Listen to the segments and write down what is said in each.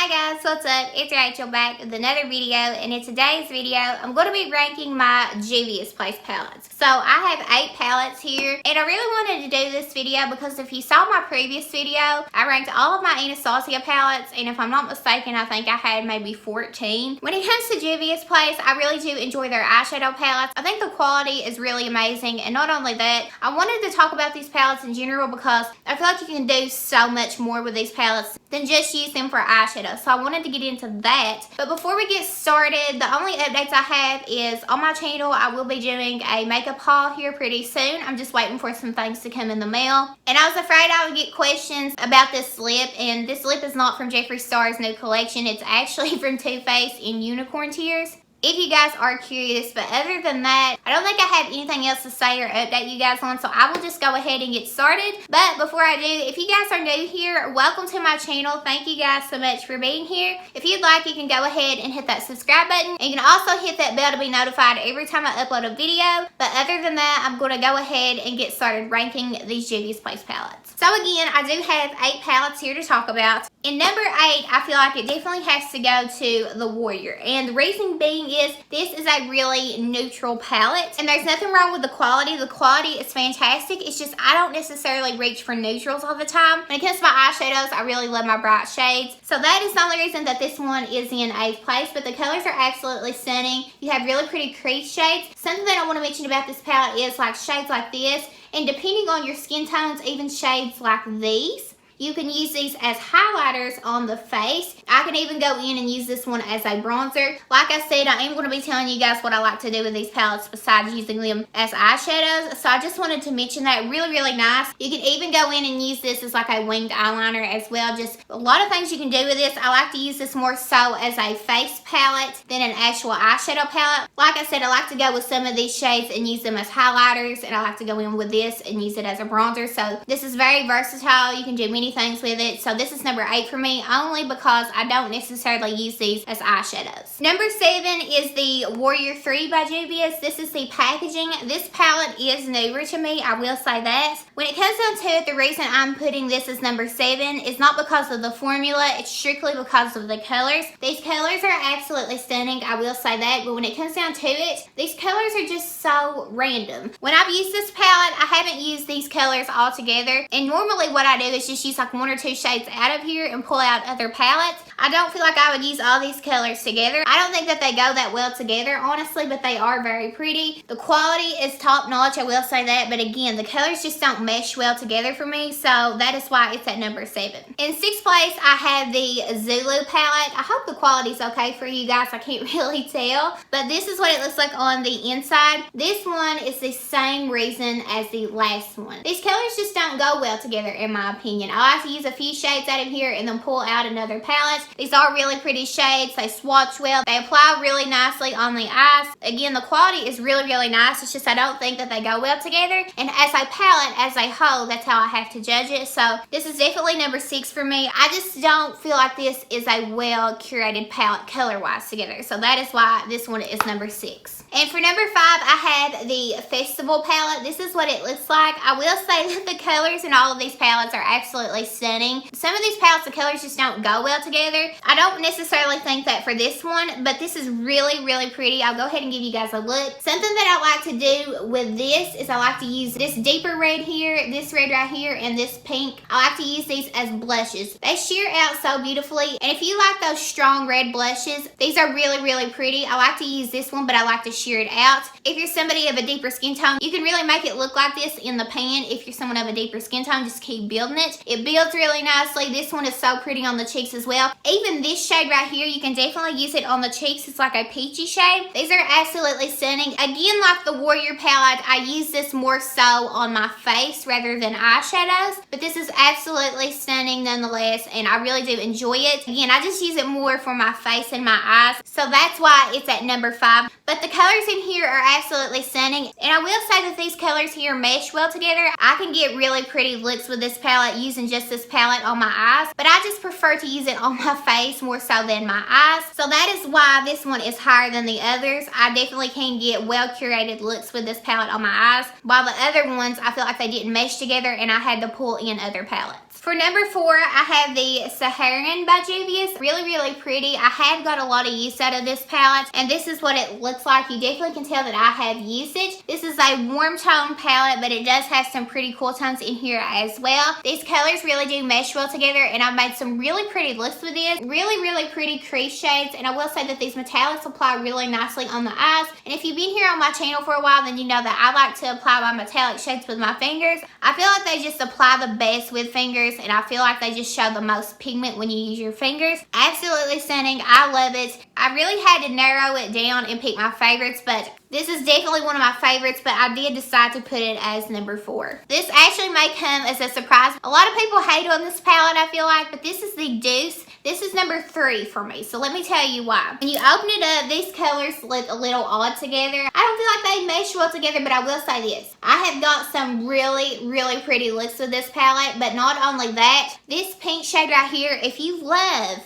Hi guys, what's up? It's Rachel back with another video, and in today's video, I'm going to be ranking my Juvia'S Place palettes. So I have 8 palettes here, and I really wanted to do this video because if you saw my previous video, I ranked all of my Anastasia palettes, and if I'm not mistaken, I think I had maybe 14. When it comes to Juvia'S Place, I really do enjoy their eyeshadow palettes. I think the quality is really amazing, and not only that, I wanted to talk about these palettes in general because I feel like you can do so much more with these palettes than just use them for eyeshadow. So I wanted to get into that. But before we get started, the only updates I have is on my channel, I will be doing a makeup haul here pretty soon. I'm just waiting for some things to come in the mail. And I was afraid I would get questions about this lip, and this lip is not from Jeffree Star's new collection. It's actually from Too Faced in Unicorn Tears, if you guys are curious. But other than that, I don't think I have anything else to say or update you guys on, so I will just go ahead and get started. But before I do, if you guys are new here, welcome to my channel. Thank you guys so much for being here. If you'd like, you can go ahead and hit that subscribe button, and you can also hit that bell to be notified every time I upload a video. But other than that, I'm going to go ahead and get started ranking these Juvia'S Place palettes. So again, I do have 8 palettes here to talk about. In number 8, I feel like it definitely has to go to the Warrior. And the reason being is this is a really neutral palette. And there's nothing wrong with the quality. The quality is fantastic. It's just I don't necessarily reach for neutrals all the time. When it comes to my eyeshadows, I really love my bright shades. So that is the only reason that this one is in 8th place. But the colors are absolutely stunning. You have really pretty crease shades. Something that I want to mention about this palette is like shades like this. And depending on your skin tones, even shades like these, you can use these as highlighters on the face. I can even go in and use this one as a bronzer. Like I said, I am going to be telling you guys what I like to do with these palettes besides using them as eyeshadows. So I just wanted to mention that. Really, really nice. You can even go in and use this as like a winged eyeliner as well. Just a lot of things you can do with this. I like to use this more so as a face palette than an actual eyeshadow palette. Like I said, I like to go with some of these shades and use them as highlighters, and I like to go in with this and use it as a bronzer. So this is very versatile. You can do many things with it. So this is number 8 for me, only because I don't necessarily use these as eyeshadows. Number 7 is the Warrior 3 by Juvia'S. This is the packaging. This palette is newer to me, I will say that. When it comes down to it, the reason I'm putting this as number 7 is not because of the formula, it's strictly because of the colors. These colors are absolutely stunning, I will say that, but when it comes down to it, these colors are just so random. When I've used this palette, I haven't used these colors all together, and normally what I do is just use like 1 or 2 shades out of here and pull out other palettes. I don't feel like I would use all these colors together. I don't think that they go that well together, honestly, but they are very pretty. The quality is top notch, I will say that, but again, the colors just don't mesh well together for me, so that is why it's at number 7. In 6th place, I have the Zulu palette. I hope the quality's okay for you guys. I can't really tell, but this is what it looks like on the inside. This one is the same reason as the last one. These colors just don't go well together in my opinion. I like to use a few shades out of here and then pull out another palette. These are really pretty shades. They swatch well. They apply really nicely on the eyes. Again, the quality is really, really nice. It's just I don't think that they go well together. And as a palette, as a whole, that's how I have to judge it. So this is definitely number 6 for me. I just don't feel like this is a well curated palette color-wise together. So that is why this one is number 6. And for number 5, I have the Festival palette. This is what it looks like. I will say that the colors in all of these palettes are absolutely stunning. Some of these palettes, the colors just don't go well together. I don't necessarily think that for this one, but this is really, really pretty. I'll go ahead and give you guys a look. Something that I like to do with this is I like to use this deeper red here, this red right here, and this pink. I like to use these as blushes. They sheer out so beautifully, and if you like those strong red blushes, these are really, really pretty. I like to use this one, but I like to sheer it out. If you're somebody of a deeper skin tone, you can really make it look like this in the pan. If you're someone of a deeper skin tone, just keep building it. It builds really nicely. This one is so pretty on the cheeks as well. Even this shade right here, you can definitely use it on the cheeks. It's like a peachy shade. These are absolutely stunning. Again, like the Warrior palette, I use this more so on my face rather than eyeshadows, but this is absolutely stunning nonetheless, and I really do enjoy it. Again, I just use it more for my face and my eyes, so that's why it's at number 5. But the colors in here are absolutely stunning, and I will say that these colors here mesh well together. I can get really pretty looks with this palette using just this palette on my eyes, but I just prefer to use it on my face more so than my eyes. So that is why this one is higher than the others. I definitely can get well curated looks with this palette on my eyes, while the other ones I feel like they didn't mesh together and I had to pull in other palettes. For number 4, I have the Saharan by Juvia'S. Really, really pretty. I have got a lot of use out of this palette, and this is what it looks like. You definitely can tell that I have usage. This is a warm tone palette, but it does have some pretty cool tones in here as well. These colors really do mesh well together, and I've made some really pretty looks with this. Really, really pretty crease shades, and I will say that these metallics apply really nicely on the eyes. And if you've been here on my channel for a while, then you know that I like to apply my metallic shades with my fingers. I feel like they just apply the best with fingers, and I feel like they just show the most pigment when you use your fingers. Absolutely stunning. I love it. I really had to narrow it down and pick my favorites, but this is definitely one of my favorites, but I did decide to put it as number 4. This actually may come as a surprise. A lot of people hate on this palette, I feel like, but this is the Deuce. This is number 3 for me, so let me tell you why. When you open it up, these colors look a little odd together. I don't feel like they mesh well together, but I will say this. I have got some really, really pretty looks with this palette, but not only that, this pink shade right here, if you love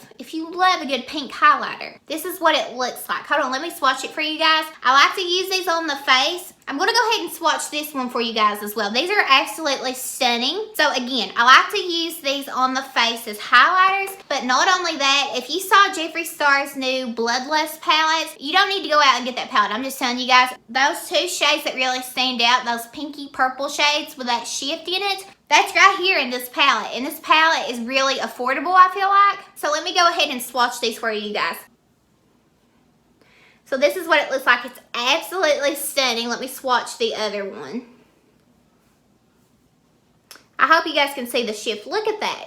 a good pink highlighter, this is what it looks like. Hold on, let me swatch it for you guys. I like to use these on the face. I'm going to go ahead and swatch this one for you guys as well. These are absolutely stunning. So again, I like to use these on the face as highlighters, but not only that, if you saw Jeffree Star's new Bloodlust palettes, you don't need to go out and get that palette. I'm just telling you guys, those 2 shades that really stand out, those pinky purple shades with that shift in it, that's right here in this palette. And this palette is really affordable, I feel like. So let me go ahead and swatch these for you guys. So this is what it looks like. It's absolutely stunning. Let me swatch the other one. I hope you guys can see the shift. Look at that.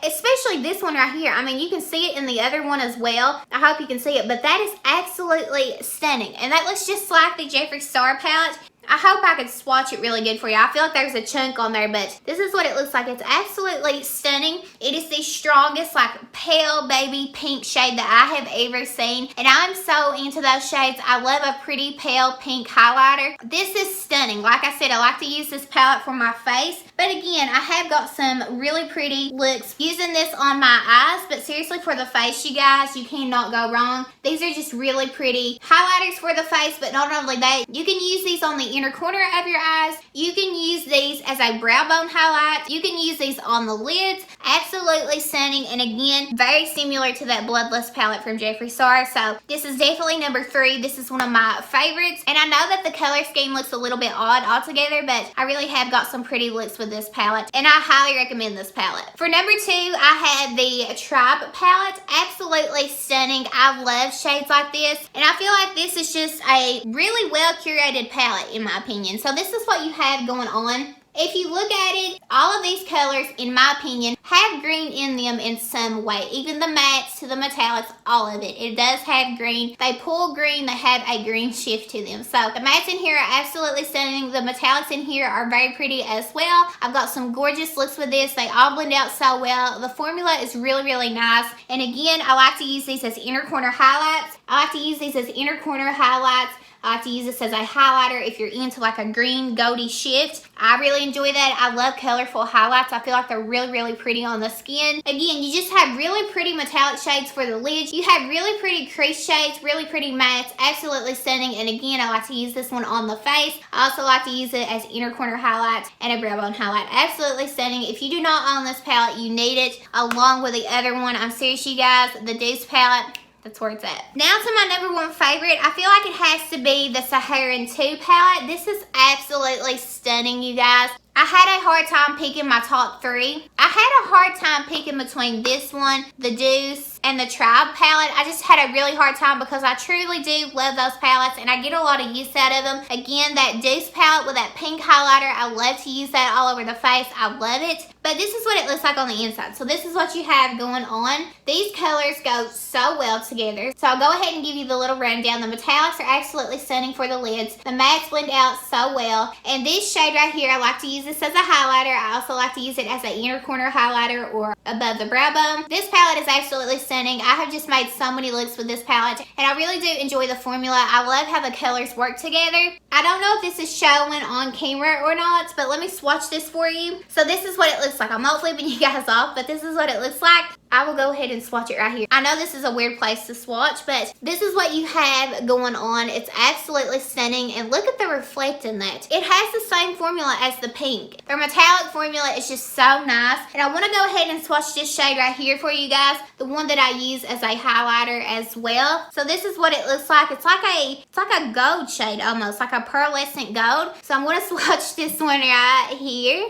Especially this one right here. I mean, you can see it in the other one as well. I hope you can see it, but that is absolutely stunning. And that looks just like the Jeffree Star palette. I hope I could swatch it really good for you. I feel like there's a chunk on there, but this is what it looks like. It's absolutely stunning. It is the strongest, like, pale baby pink shade that I have ever seen. And I'm so into those shades. I love a pretty pale pink highlighter. This is stunning. Like I said, I like to use this palette for my face. But again, I have got some really pretty looks using this on my eyes. But seriously, for the face, you guys, you cannot go wrong. These are just really pretty highlighters for the face. But not only that, you can use these on the inner corner of your eyes. You can use these as a brow bone highlight. You can use these on the lids. Absolutely stunning, and again, very similar to that Bloodlust palette from Jeffree Star. So this is definitely number 3. This is one of my favorites, and I know that the color scheme looks a little bit odd altogether, but I really have got some pretty looks with this palette, and I highly recommend this palette. For number 2, I have the Tripe palette. Absolutely stunning. I love shades like this, and I feel like this is just a really well curated palette in my opinion. So this is what you have going on. If you look at it, all of these colors, in my opinion, have green in them in some way. Even the mattes to the metallics, all of it. It does have green. They pull green. They have a green shift to them. So the mattes in here are absolutely stunning. The metallics in here are very pretty as well. I've got some gorgeous looks with this. They all blend out so well. The formula is really, really nice. And again, I like to use these as inner corner highlights. I like to use these as inner corner highlights. I like to use this as a highlighter if you're into like a green goldy shift. I really enjoy that. I love colorful highlights. I feel like they're really, really pretty on the skin. Again, you just have really pretty metallic shades for the lids. You have really pretty crease shades, really pretty mattes. Absolutely stunning. And again, I like to use this one on the face. I also like to use it as inner corner highlights and a brow bone highlight. Absolutely stunning. If you do not own this palette, you need it along with the other one. I'm serious, you guys. The Deuce palette. That's where it's at. Now to my number 1 favorite. I feel like it has to be the Saharan 2 palette. This is absolutely stunning, you guys. I had a hard time picking my top 3. I had a hard time picking between this one, the Deuce, and the Tripe palette. I just had a really hard time because I truly do love those palettes and I get a lot of use out of them. Again, that Deuce palette with that pink highlighter, I love to use that all over the face. I love it. But this is what it looks like on the inside. So this is what you have going on. These colors go so well together. So I'll go ahead and give you the little rundown. The metallics are absolutely stunning for the lids. The mattes blend out so well. And this shade right here, I like to use this as a highlighter. I also like to use it as an inner corner highlighter or above the brow bone. This palette is absolutely stunning. I have just made so many looks with this palette and I really do enjoy the formula. I love how the colors work together. I don't know if this is showing on camera or not, but let me swatch this for you. So this is what it looks looks like. I'm not flipping you guys off, but this is what it looks like. I will go ahead and swatch it right here. I know this is a weird place to swatch, but this is what you have going on. It's absolutely stunning, and look at the reflect in that. It has the same formula as the pink. Their metallic formula is just so nice, and I want to go ahead and swatch this shade right here for you guys, the one that I use as a highlighter as well. So this is what it looks like. It's like a gold shade almost, like a pearlescent gold. So I'm going to swatch this one right here.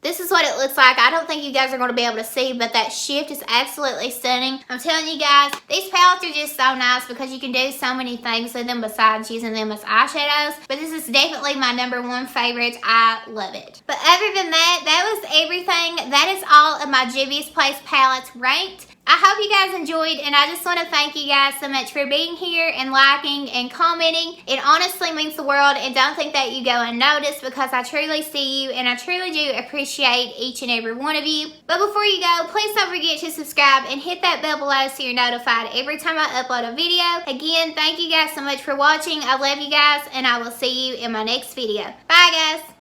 This is what it looks like. I don't think you guys are going to be able to see, but that shift is absolutely stunning. I'm telling you guys, these palettes are just so nice because you can do so many things with them besides using them as eyeshadows. But this is definitely my #1 favorite. I love it. But other than that, that was everything. That is all of my Juvia'S Place palettes ranked. I hope you guys enjoyed, and I just want to thank you guys so much for being here and liking and commenting. It honestly means the world, and don't think that you go unnoticed because I truly see you and I truly do appreciate each and every one of you. But before you go, please don't forget to subscribe and hit that bell below so you're notified every time I upload a video. Again, thank you guys so much for watching. I love you guys, and I will see you in my next video. Bye guys!